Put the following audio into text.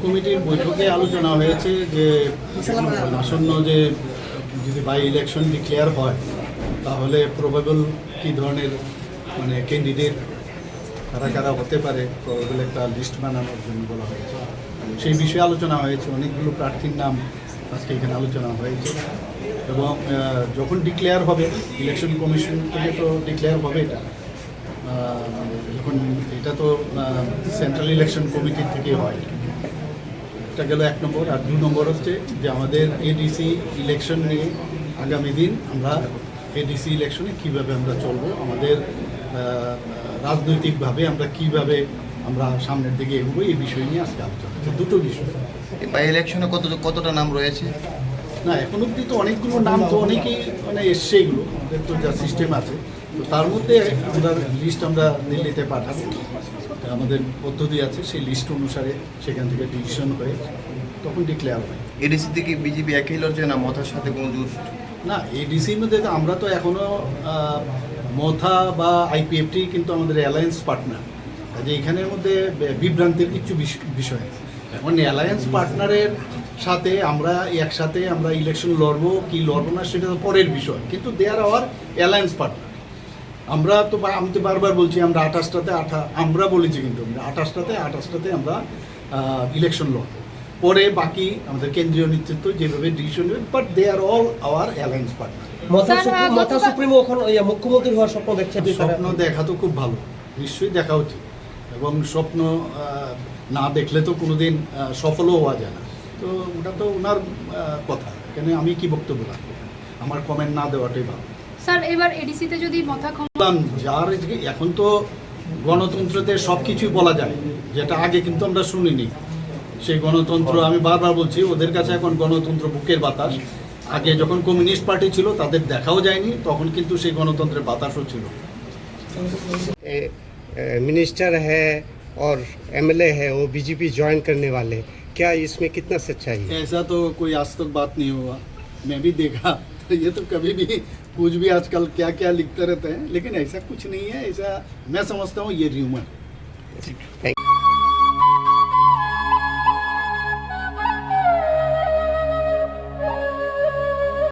কমিটির বৈঠকে আলোচনা হয়েছে যে আসন্ন যে যদি বাই ইলেকশন ডিক্লেয়ার হয় তাহলে প্রবাবল কী ধরনের মানে ক্যান্ডিডেট কারা কারা হতে পারে প্রবাবল একটা লিস্ট বানানোর জন্য বলা হয়েছে। সেই বিষয়ে আলোচনা হয়েছে, অনেকগুলো প্রার্থীর নাম আজকে এখানে আলোচনা হয়েছে এবং যখন ডিক্লেয়ার হবে ইলেকশন কমিশন থেকে তো ডিক্লেয়ার হবে এটা, যখন এটা তো সেন্ট্রাল ইলেকশন কমিটির থেকে হয়। এটা গেল 1 নম্বর। আর 2 নম্বর হচ্ছে যে আমাদের এডিসি ইলেকশন নিয়ে আগামী দিন আমরা এডিসি ইলেকশনে কীভাবে আমরা চলবো, আমাদের রাজনৈতিকভাবে আমরা কিভাবে আমরা সামনের দিকে এগোবো এই বিষয় নিয়ে আজকে আলোচনা হচ্ছে। দুটো বিষয়। বাই ইলেকশনে কতটা নাম রয়েছে? না, এখন অবধি তো অনেকগুলো নাম তো অনেকেই মানে এসছে, এগুলো আমাদের তো যা সিস্টেম আছে তো তার মধ্যে আমরা লিস্ট আমরা দিল্লিতে পাঠাবো, আমাদের পদ্ধতি আছে, সেই লিস্ট অনুসারে সেখান থেকে ডিসিশন হয়ে তখন ডিক্লেয়ার হয়। এডিসি থেকে বিজেপি একই লড়ছে না মথার সাথে কোনো জোট? না, এডিসির মধ্যে তো আমরা তো এখনও মথা বা আইপিএফটি কিন্তু আমাদের অ্যালায়েন্স পার্টনার, যে এখানের মধ্যে বিভ্রান্তির কিছু বিষয়। এখন অ্যালায়েন্স পার্টনারের সাথে আমরা একসাথে আমরা ইলেকশন লড়বো কি লড়বো না সেটা তো পরের বিষয়, কিন্তু দে আর আওয়ার অ্যালায়েন্স পার্টনার। আমরা তো আমি তো বারবার বলছি আমরা 28টাতে আমরা বলেছি, কিন্তু 28টাতে আমরা ইলেকশন লড়বো, পরে বাকি আমাদের কেন্দ্রীয় নেতৃত্ব যেভাবে ডিসিশন নেবে, but they are all our alliance partner. মাথা সুপ্রিমো এখন মুখ্যমন্ত্রী হওয়ার স্বপ্ন দেখছে। স্বপ্ন দেখা তো খুব ভালো, নিশ্চয়ই দেখা উচিত, এবং স্বপ্ন না দেখলে তো কোনোদিন সফলও হওয়া যায় না। তো ওটা তো ওনার কথা, এখানে আমি কি বক্তব্য রাখবো, আমার কমেন্ট না দেওয়াটাই ভালো। স্যার, এবার এডিসিতে যদি মথা যার এখন তো গণতন্ত্রতে সব কিছুই বলা যায়, যেটা আগে কিন্তু আমরা শুনিনি। সেই গণতন্ত্র আমি বারবার বলছি, ওদের কাছে এখন গণতন্ত্র বুকের বাতাস। আগে যখন কমিউনিস্ট পার্টি ছিল তাদের দেখাও যায়নি, তখন কিন্তু সেই গণতন্ত্রের বাতাসও ছিল। मिनिस्टर है और एमएलए है वो बीजेपी ज्वाइन करने वाले, क्या इसमें कितना सच्चाई है? ऐसा तो कोई आज तक बात नहीं हुआ, मैं भी देखा तो ये तो कभी भी कुछ भी आजकल क्या क्या लिखते रहते हैं, लेकिन ऐसा कुछ नहीं है। ऐसा मैं समझता हूँ ये र्यूमर है। Thank you.